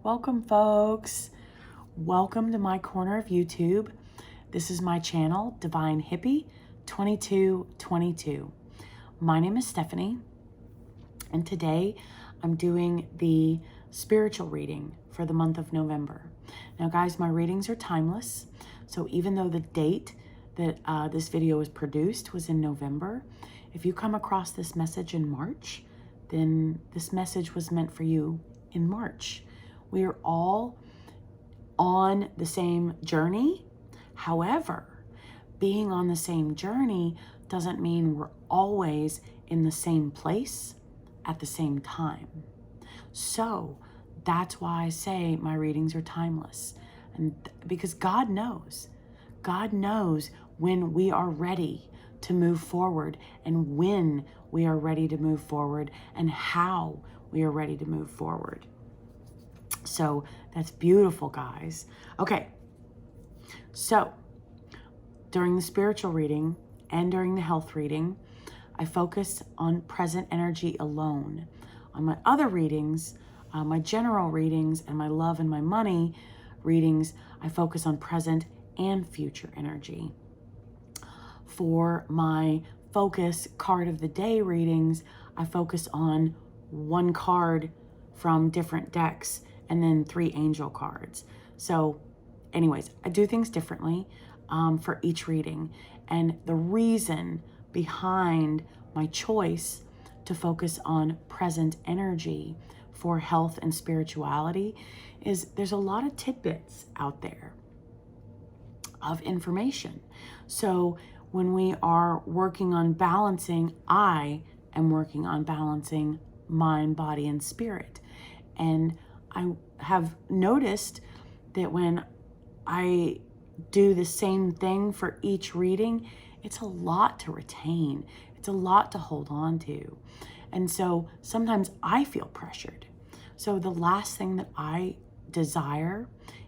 Welcome, folks. Welcome to my corner of YouTube. This is my channel, Divine Hippie 2222. My name is Stephanie, and today I'm doing the spiritual reading for the month of November. Now, guys, my readings are timeless, so even though the date that this video was produced was in November, if you come across this message in March, then this message was meant for you in March. We are all on the same journey. However, being on the same journey doesn't mean we're always in the same place at the same time. So that's why I say my readings are timeless. And because God knows when we are ready to move forward and when we are ready to move forward and how we are ready to move forward. So that's beautiful, guys. Okay, so during the spiritual reading and during the health reading, I focus on present energy alone. On my other readings, my general readings and my love and my money readings, I focus on present and future energy. For my focus card of the day readings, I focus on one card from different decks and then 3 angel cards. So anyways, I do things differently for each reading. And the reason behind my choice to focus on present energy for health and spirituality is there's a lot of tidbits out there of information. So when we are working on balancing, I am working on balancing mind, body, and spirit. And I have noticed that when I do the same thing for each reading, it's a lot to retain. It's a lot to hold on to. And so sometimes I feel pressured. So the last thing that I desire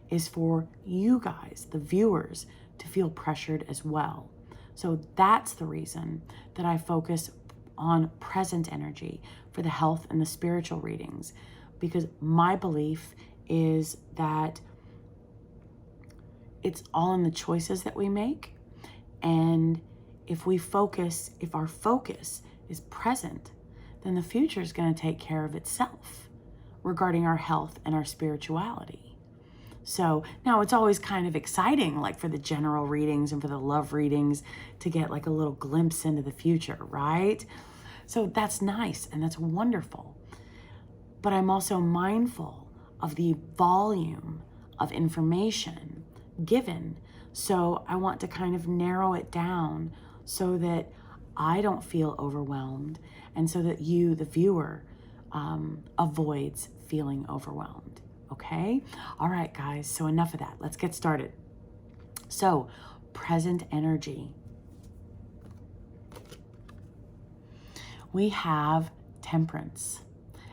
is for you guys, the viewers, to feel pressured as well. So that's the reason that I focus on present energy for the health and the spiritual readings, because my belief is that it's all in the choices that we make. And if our focus is present, then the future is going to take care of itself regarding our health and our spirituality. So now it's always kind of exciting, like for the general readings and for the love readings, to get like a little glimpse into the future, right? So that's nice and that's wonderful. But I'm also mindful of the volume of information given. So I want to kind of narrow it down so that I don't feel overwhelmed and so that you, the viewer, avoids feeling overwhelmed. Okay? All right, guys. So enough of that. Let's get started. So, present energy. We have Temperance.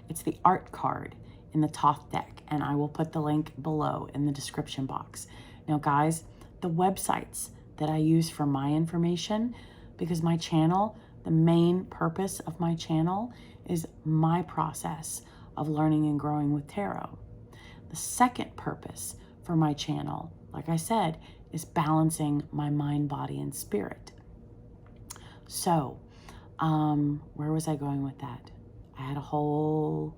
It's the art card in the Thoth deck, and I will put the link below in the description box. Now, guys, the websites that I use for my information, because my channel, the main purpose of my channel is my process of learning and growing with tarot. The second purpose for my channel, like I said, is balancing my mind, body, and spirit. So, where was I going with that? I had a whole...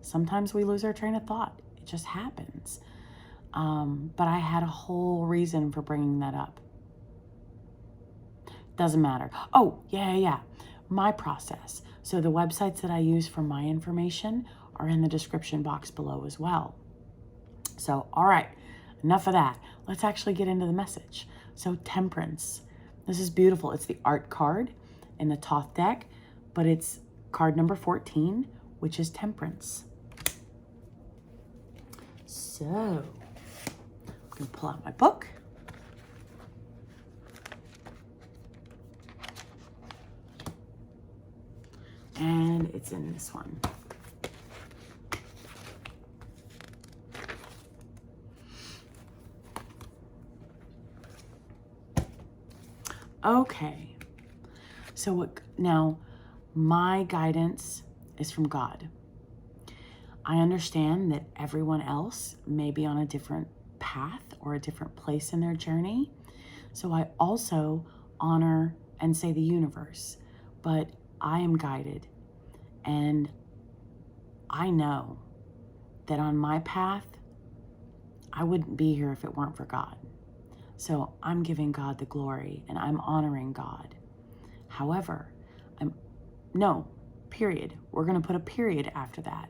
Sometimes we lose our train of thought. It just happens. But I had a whole reason for bringing that up. Doesn't matter. Oh, yeah. My process. So the websites that I use for my information are in the description box below as well. So, all right, enough of that. Let's actually get into the message. So Temperance. This is beautiful. It's the art card in the Thoth deck, but it's card number 14, which is Temperance. So, I'm going to pull out my book. And it's in this one. Okay. So now my guidance is from God. I understand that everyone else may be on a different path or a different place in their journey. So I also honor and say the universe, but I am guided, and I know that on my path, I wouldn't be here if it weren't for God. So I'm giving God the glory and I'm honoring God. However, period. We're going to put a period after that.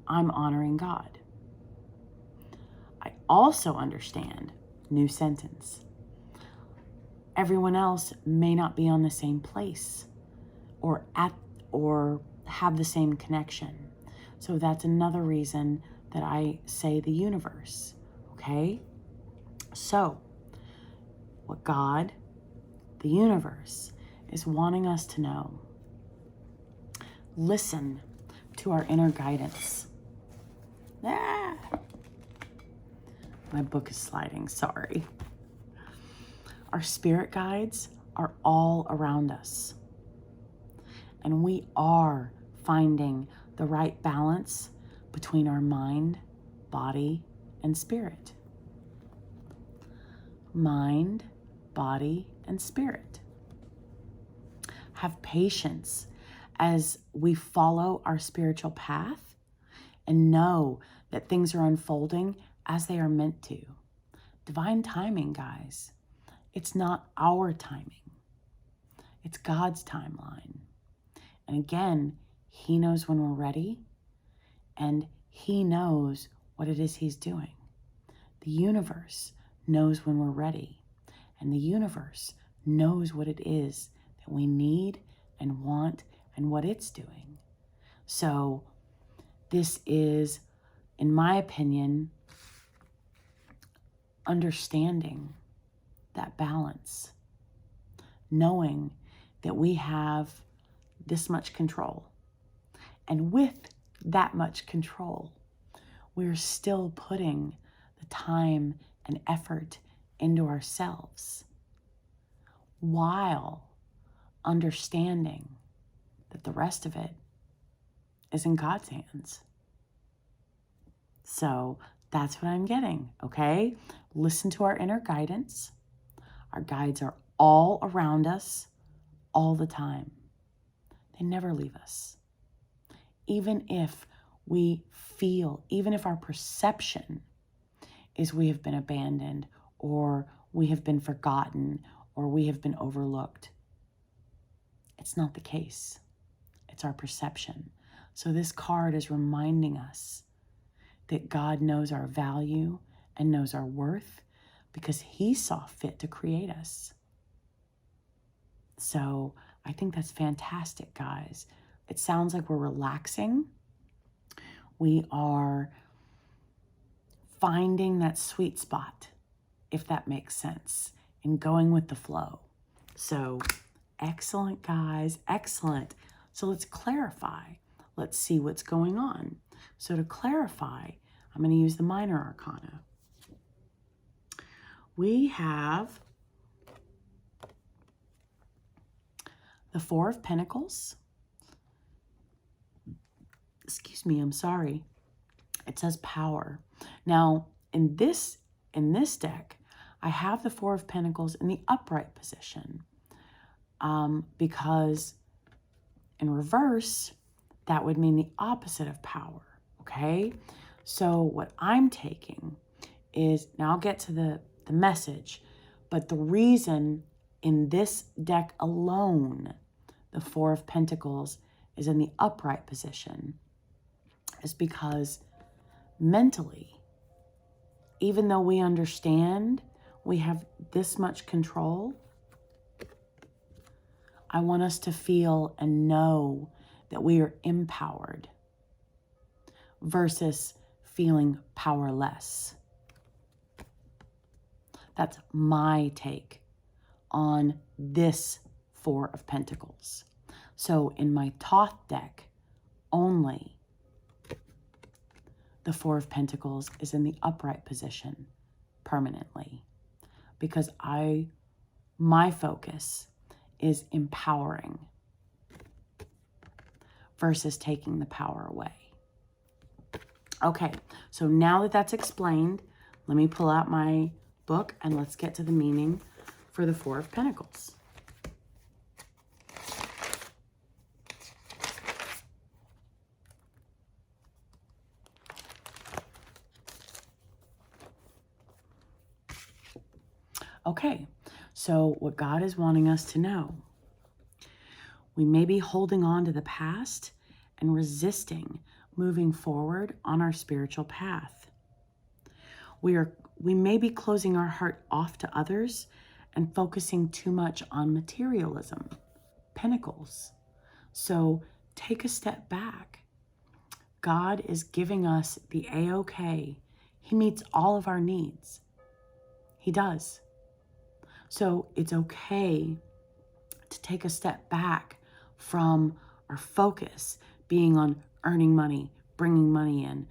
I'm honoring God. I also understand, new sentence, everyone else may not be on the same place or have the same connection. So that's another reason that I say the universe, okay? So what God, the universe, is wanting us to know, listen to our inner guidance. Ah! My book is sliding, sorry. Our spirit guides are all around us. And we are finding the right balance between our mind, body, and spirit. Mind, body, and spirit. Have patience as we follow our spiritual path and know that things are unfolding as they are meant to. Divine timing, guys. It's not our timing. It's God's timeline. And again, He knows when we're ready, and He knows what it is He's doing. The universe knows when we're ready, and the universe knows what it is that we need and want and what it's doing. So this is, in my opinion, understanding that balance, knowing that we have this much control. And with that much control, we're still putting the time and effort into ourselves while understanding that the rest of it is in God's hands. So that's what I'm getting, okay? Listen to our inner guidance. Our guides are all around us all the time. They never leave us. Even if our perception is we have been abandoned, or we have been forgotten, or we have been overlooked, it's not the case. It's our perception. So this card is reminding us that God knows our value and knows our worth because He saw fit to create us. So I think that's fantastic, guys. It sounds like we're relaxing. We are finding that sweet spot, if that makes sense, and going with the flow. So excellent, guys, excellent. So let's clarify. Let's see what's going on. So to clarify, I'm going to use the minor arcana. We have the Four of Pentacles. Excuse me, I'm sorry. It says power. Now, in this deck, I have the Four of Pentacles in the upright position because in reverse, that would mean the opposite of power, okay? So what I'm taking is, now I'll get to the message, but the reason in this deck alone, the Four of Pentacles is in the upright position is because mentally, even though we understand we have this much control, I want us to feel and know that we are empowered versus feeling powerless. That's my take on this Four of Pentacles. So in my Thoth deck, only the Four of Pentacles is in the upright position permanently because my focus is empowering versus taking the power away. Okay, so now that that's explained, let me pull out my book and let's get to the meaning for the Four of Pentacles. Okay, so what God is wanting us to know, we may be holding on to the past and resisting moving forward on our spiritual path. We may be closing our heart off to others and focusing too much on materialism, pentacles. So take a step back. God is giving us the A-OK. He meets all of our needs. He does. So it's okay to take a step back from our focus being on earning money, bringing money in,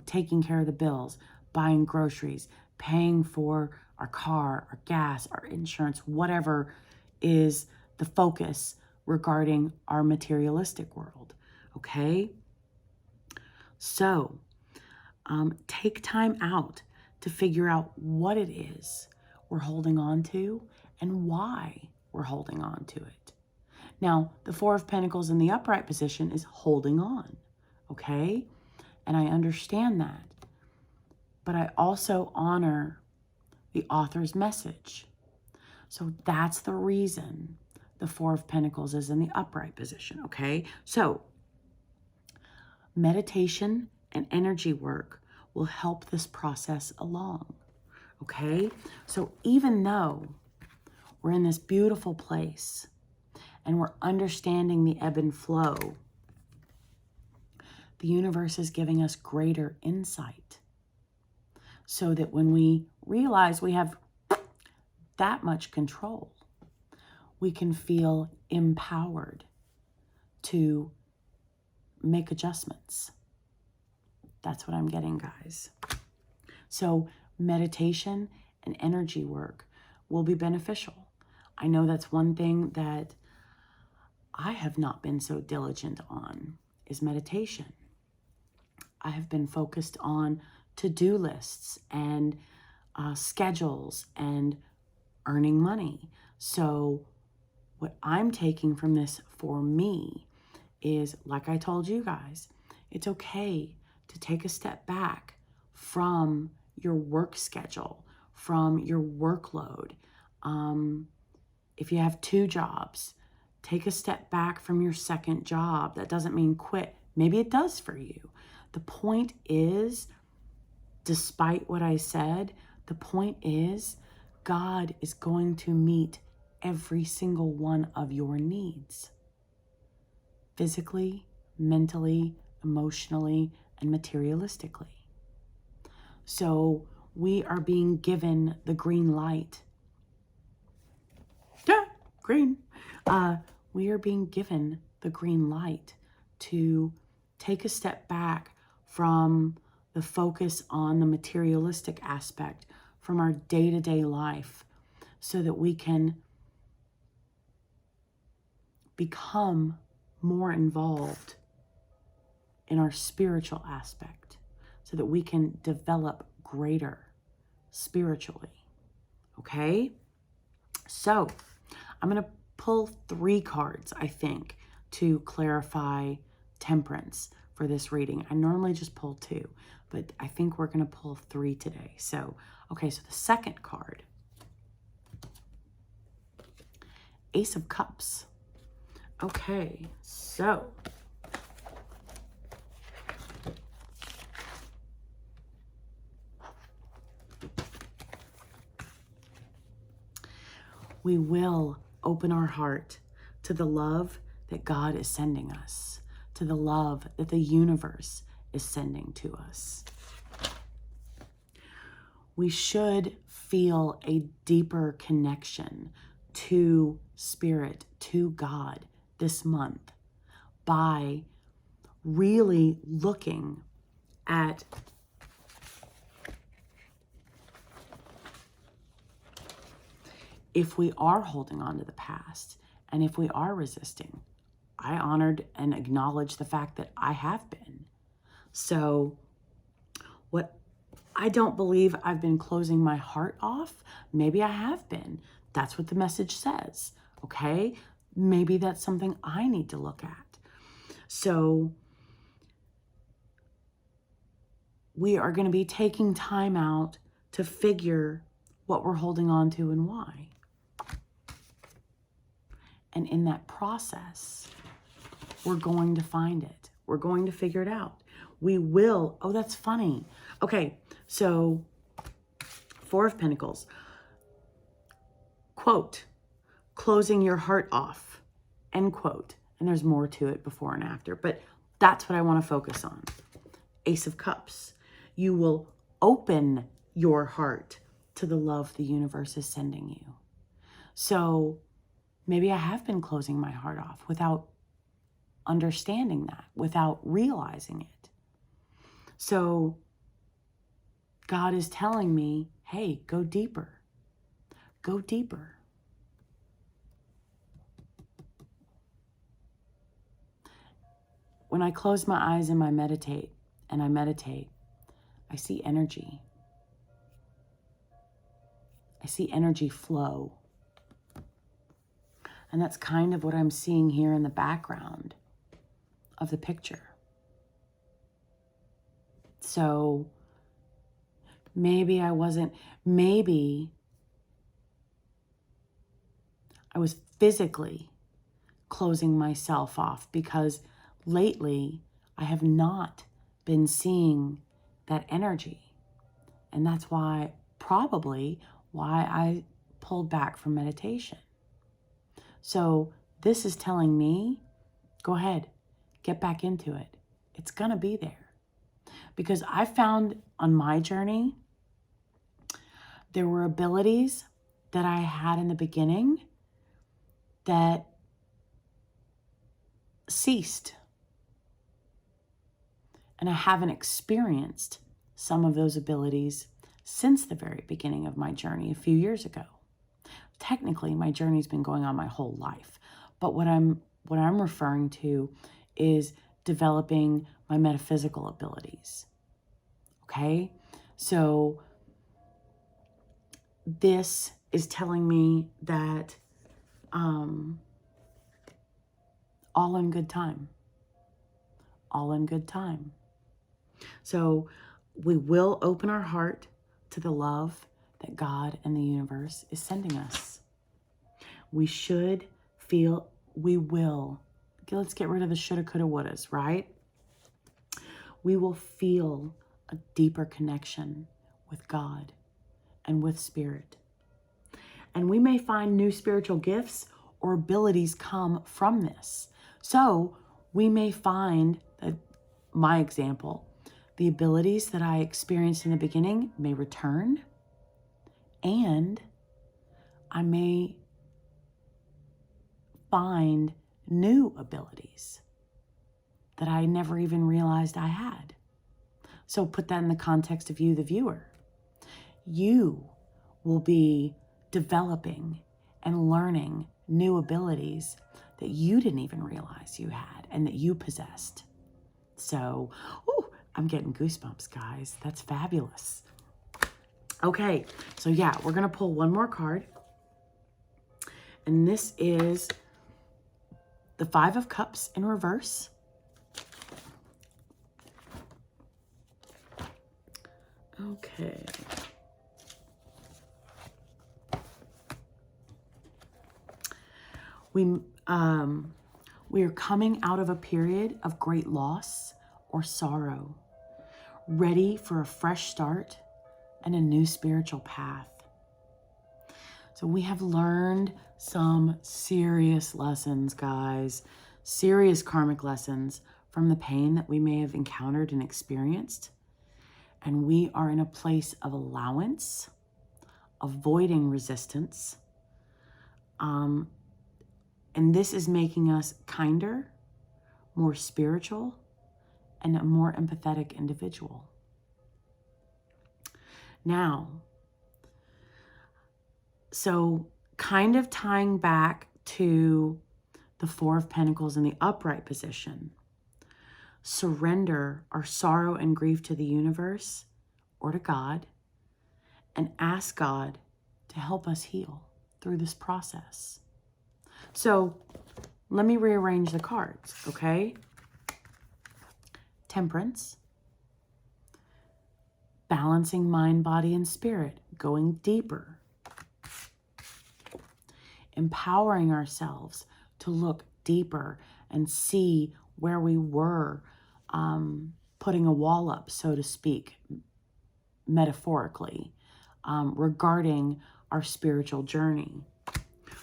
taking care of the bills, buying groceries, paying for our car, our gas, our insurance, whatever is the focus regarding our materialistic world, okay? So take time out to figure out what it is we're holding on to and why we're holding on to it. Now, the Four of Pentacles in the upright position is holding on, okay? And I understand that. But I also honor the author's message. So that's the reason the Four of Pentacles is in the upright position, okay? So meditation and energy work will help this process along, okay? So even though we're in this beautiful place and we're understanding the ebb and flow, the universe is giving us greater insight so that when we realize we have that much control, we can feel empowered to make adjustments. That's what I'm getting, guys. So meditation and energy work will be beneficial. I know that's one thing that I have not been so diligent on is meditation. I have been focused on to-do lists and schedules and earning money. So what I'm taking from this for me is, like I told you guys, it's okay to take a step back from your work schedule, from your workload. If you have 2 jobs, take a step back from your second job. That doesn't mean quit. Maybe it does for you. The point is, despite what I said, the point is God is going to meet every single one of your needs. Physically, mentally, emotionally, and materialistically. So we are being given the green light. Yeah, green. We are being given the green light to take a step back from the focus on the materialistic aspect from our day-to-day life so that we can become more involved in our spiritual aspect so that we can develop greater spiritually. Okay? So I'm going to pull 3 cards, I think, to clarify temperance for this reading. I normally just pull 2, but I think we're going to pull 3 today. So, okay, so the second card, Ace of Cups. Okay, so we will open our heart to the love that God is sending us, to the love that the universe is sending to us. We should feel a deeper connection to Spirit, to God this month by really looking at if we are holding on to the past and if we are resisting. I honored and acknowledged the fact that I have been. So What I don't believe I've been closing my heart off. Maybe I have been. That's what the message says, okay? Maybe that's something I need to look at. So we are going to be taking time out to figure what we're holding on to and why. And in that process, we're going to find it. We're going to figure it out. We will. Oh, that's funny. Okay, so Four of Pentacles. Quote, closing your heart off, end quote. And there's more to it before and after, but that's what I want to focus on. Ace of Cups. You will open your heart to the love the universe is sending you. So maybe I have been closing my heart off without understanding that, without realizing it. So God is telling me, hey, go deeper. Go deeper. When I close my eyes and I meditate, I see energy. I see energy flow. And that's kind of what I'm seeing here in the background of the picture. So maybe I was physically closing myself off because lately I have not been seeing that energy. And that's probably why I pulled back from meditation. So this is telling me, go ahead, get back into it. It's gonna be there. Because I found on my journey, there were abilities that I had in the beginning that ceased. And I haven't experienced some of those abilities since the very beginning of my journey a few years ago. Technically, my journey's been going on my whole life. But what I'm referring to is developing my metaphysical abilities. Okay? So this is telling me that all in good time. All in good time. So we will open our heart to the love that God and the universe is sending us. We will. Okay, let's get rid of the shoulda, coulda, wouldas, right? We will feel a deeper connection with God and with spirit. And we may find new spiritual gifts or abilities come from this. So we may find that, my example, the abilities that I experienced in the beginning may return, and I may find new abilities that I never even realized I had. So put that in the context of you, the viewer. You will be developing and learning new abilities that you didn't even realize you had and that you possessed. So, I'm getting goosebumps, guys. That's fabulous. Okay, so yeah, we're going to pull one more card. And this is the Five of Cups in reverse. Okay. We are coming out of a period of great loss or sorrow, ready for a fresh start and a new spiritual path. So we have learned some serious lessons, guys, serious karmic lessons from the pain that we may have encountered and experienced. And we are in a place of allowance, avoiding resistance. And this is making us kinder, more spiritual, and a more empathetic individual. Now, so kind of tying back to the Four of Pentacles in the upright position, surrender our sorrow and grief to the universe or to God and ask God to help us heal through this process. So let me rearrange the cards, okay? Temperance, balancing mind, body, and spirit, going deeper, empowering ourselves to look deeper and see where we were putting a wall up, so to speak, metaphorically, regarding our spiritual journey.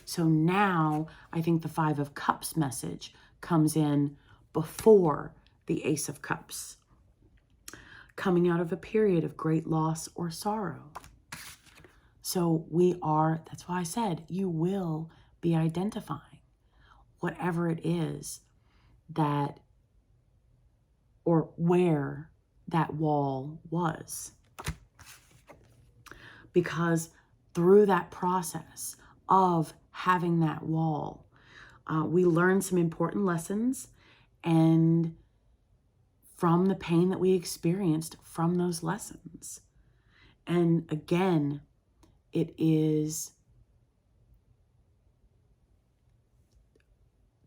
So now I think the Five of Cups message comes in before the Ace of Cups, coming out of a period of great loss or sorrow. So that's why I said you will be identifying whatever it is that, or where that wall was. Because through that process of having that wall, we learn some important lessons, and from the pain that we experienced from those lessons. And again, it is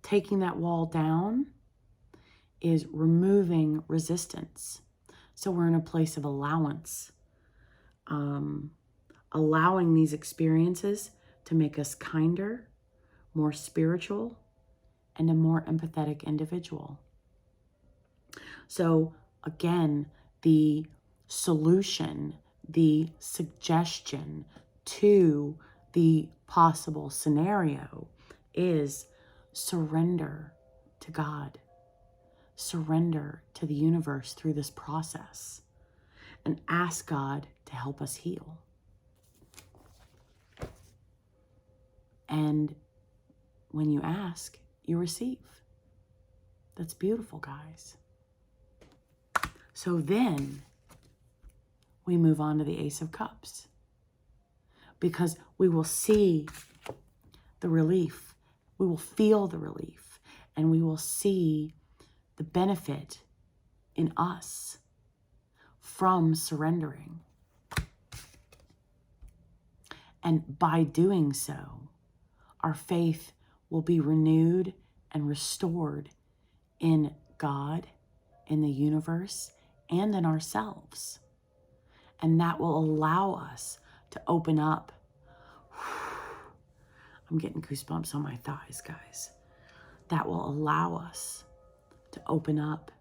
taking that wall down, is removing resistance. So we're in a place of allowance, allowing these experiences to make us kinder, more spiritual, and a more empathetic individual. So again, the solution, the suggestion to the possible scenario is surrender to God. Surrender to the universe through this process and ask God to help us heal. And when you ask, you receive. That's beautiful, guys. So then we move on to the Ace of Cups, because we will see the relief. We will feel the relief, and we will see the benefit in us from surrendering. And by doing so, our faith will be renewed and restored in God, in the universe, and in ourselves. And that will allow us to open up. I'm getting goosebumps on my thighs, guys. That will allow us to open up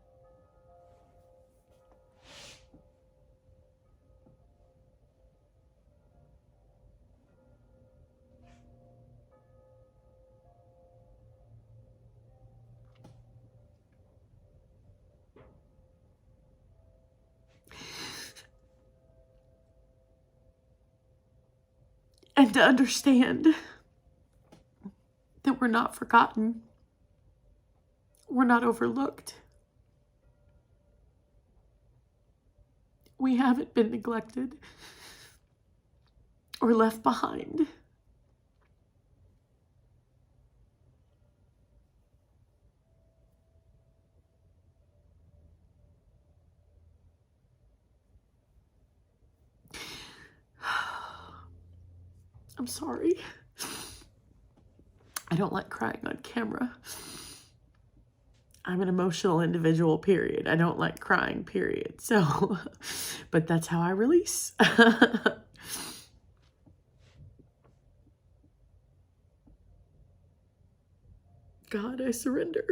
and to understand that we're not forgotten. We're not overlooked. We haven't been neglected or left behind. I'm sorry. I don't like crying on camera. I'm an emotional individual, period. I don't like crying, period. So, but that's how I release. God, I surrender.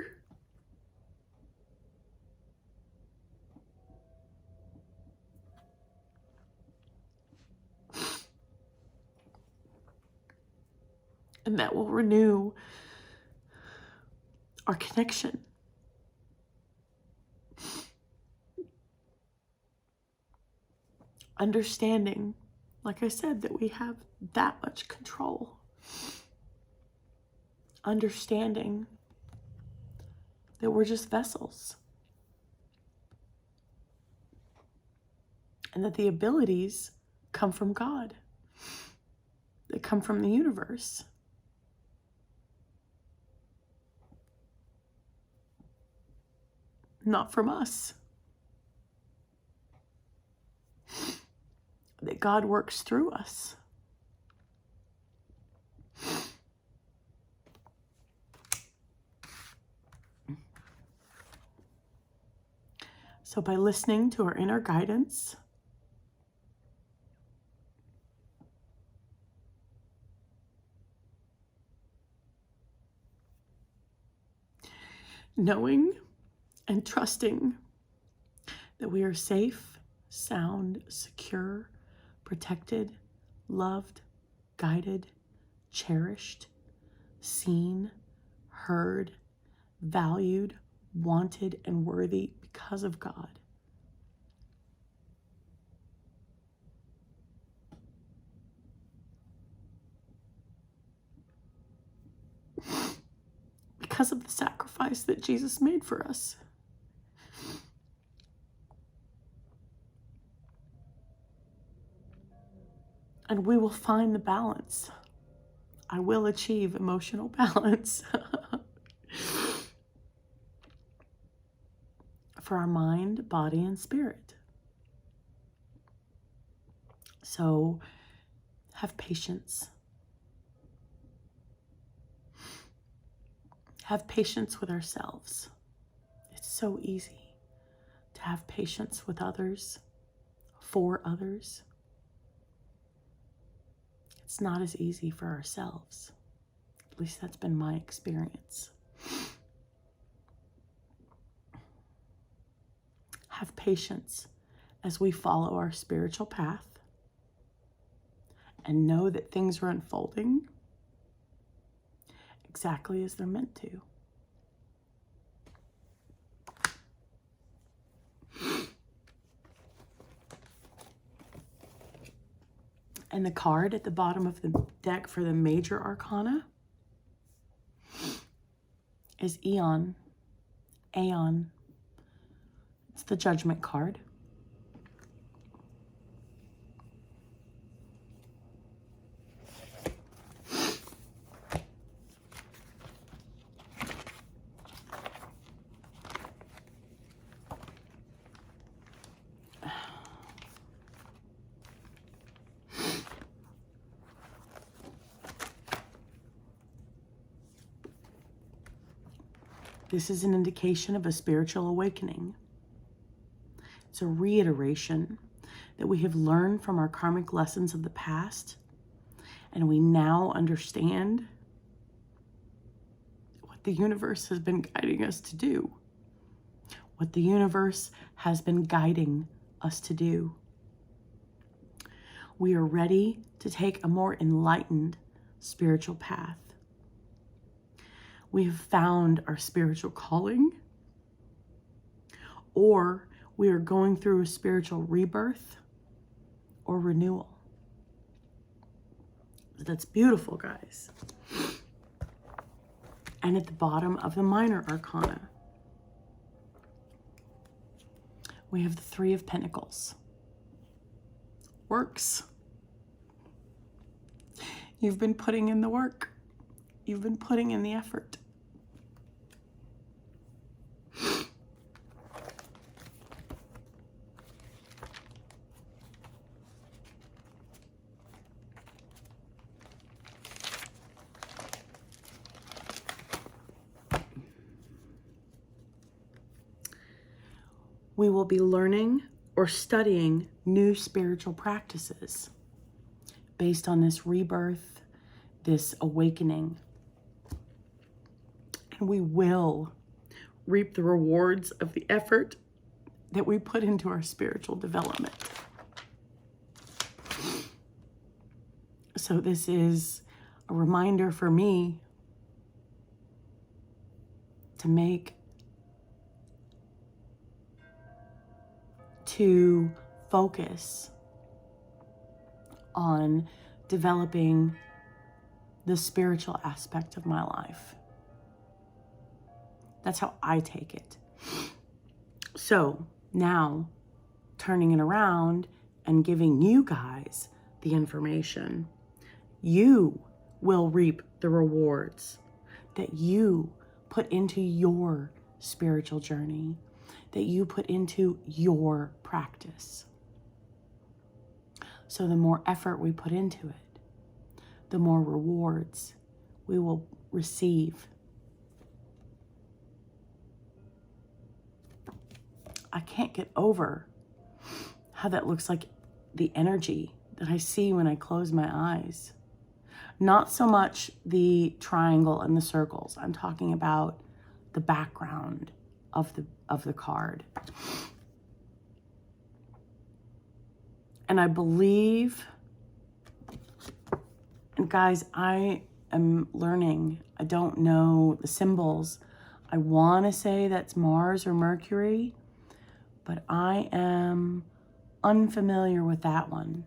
And that will renew our connection. Understanding, like I said, that we have that much control. Understanding that we're just vessels. And that the abilities come from God. They come from the universe. Not from us. that God works through us. So by listening to our inner guidance, knowing and trusting that we are safe, sound, secure, protected, loved, guided, cherished, seen, heard, valued, wanted, and worthy because of God. Because of the sacrifice that Jesus made for us. And we will find the balance. I will achieve emotional balance for our mind, body, and spirit. So have patience. Have patience with ourselves. It's so easy to have patience with others, for others. It's not as easy for ourselves. At least that's been my experience. Have patience as we follow our spiritual path and know that things are unfolding exactly as they're meant to. And the card at the bottom of the deck for the major arcana is Aeon. Aeon. It's the Judgment card. This is an indication of a spiritual awakening. It's a reiteration that we have learned from our karmic lessons of the past, and we now understand what the universe has been guiding us to do. What the universe has been guiding us to do. We are ready to take a more enlightened spiritual path. We have found our spiritual calling, or we are going through a spiritual rebirth or renewal. That's beautiful, guys. And at the bottom of the minor arcana, we have the Three of Pentacles. Works. You've been putting in the work. You've been putting in the effort. We will be learning or studying new spiritual practices based on this rebirth, this awakening. And we will reap the rewards of the effort that we put into our spiritual development. So this is a reminder for me to focus on developing the spiritual aspect of my life. That's how I take it. So now, turning it around and giving you guys the information, you will reap the rewards that you put into your spiritual journey, that you put into your practice. So the more effort we put into it, the more rewards we will receive. I can't get over how that looks like the energy that I see when I close my eyes. Not so much the triangle and the circles. I'm talking about the background of the card. And I believe, and guys, I am learning. I don't know the symbols. I want to say that's Mars or Mercury, but I am unfamiliar with that one.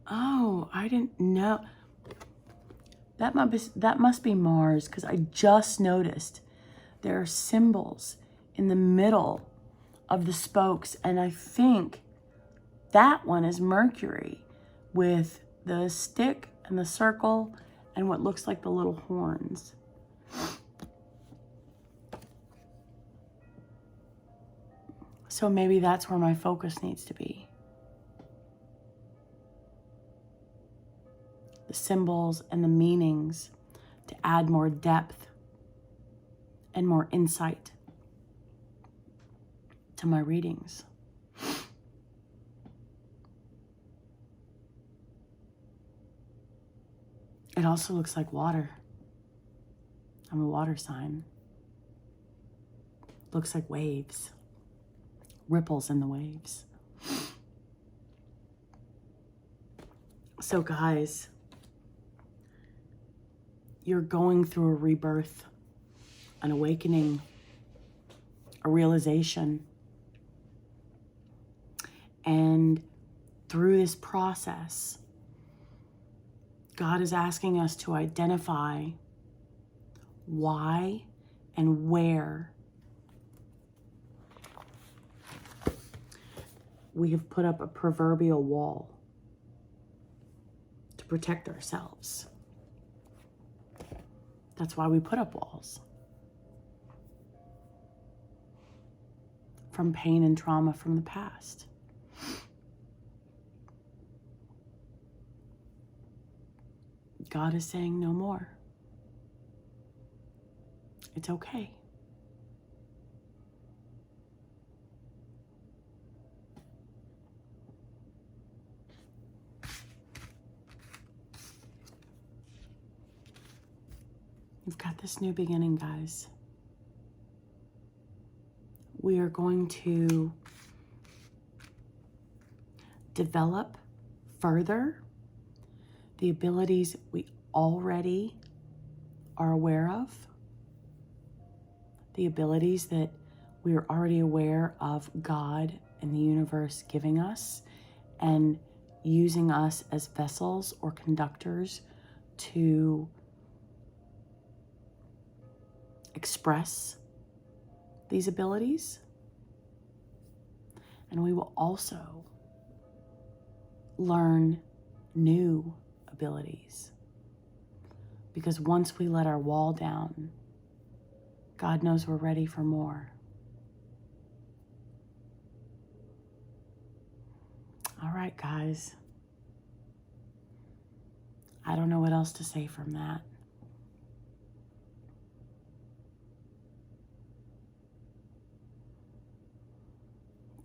Oh, I didn't know. That must be Mars, because I just noticed there are symbols in the middle of the spokes, and I think that one is Mercury with the stick and the circle and what looks like the little horns. So maybe that's where my focus needs to be. The symbols and the meanings to add more depth and more insight to my readings. It also looks like water. I'm a water sign. Looks like waves, ripples in the waves. So guys, you're going through a rebirth, an awakening, a realization. And through this process, God is asking us to identify why and where we have put up a proverbial wall to protect ourselves. That's why we put up walls. From pain and trauma from the past. God is saying no more. It's okay. We've got this new beginning, guys. We are going to develop further the abilities we already are aware of, the abilities that we are already aware of God and the universe giving us and using us as vessels or conductors to express these abilities. And we will also learn new abilities. Because once we let our wall down, God knows we're ready for more. All right, guys. I don't know what else to say from that.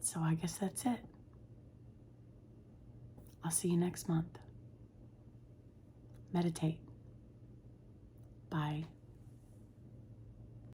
So I guess that's it. I'll see you next month. Meditate. Bye.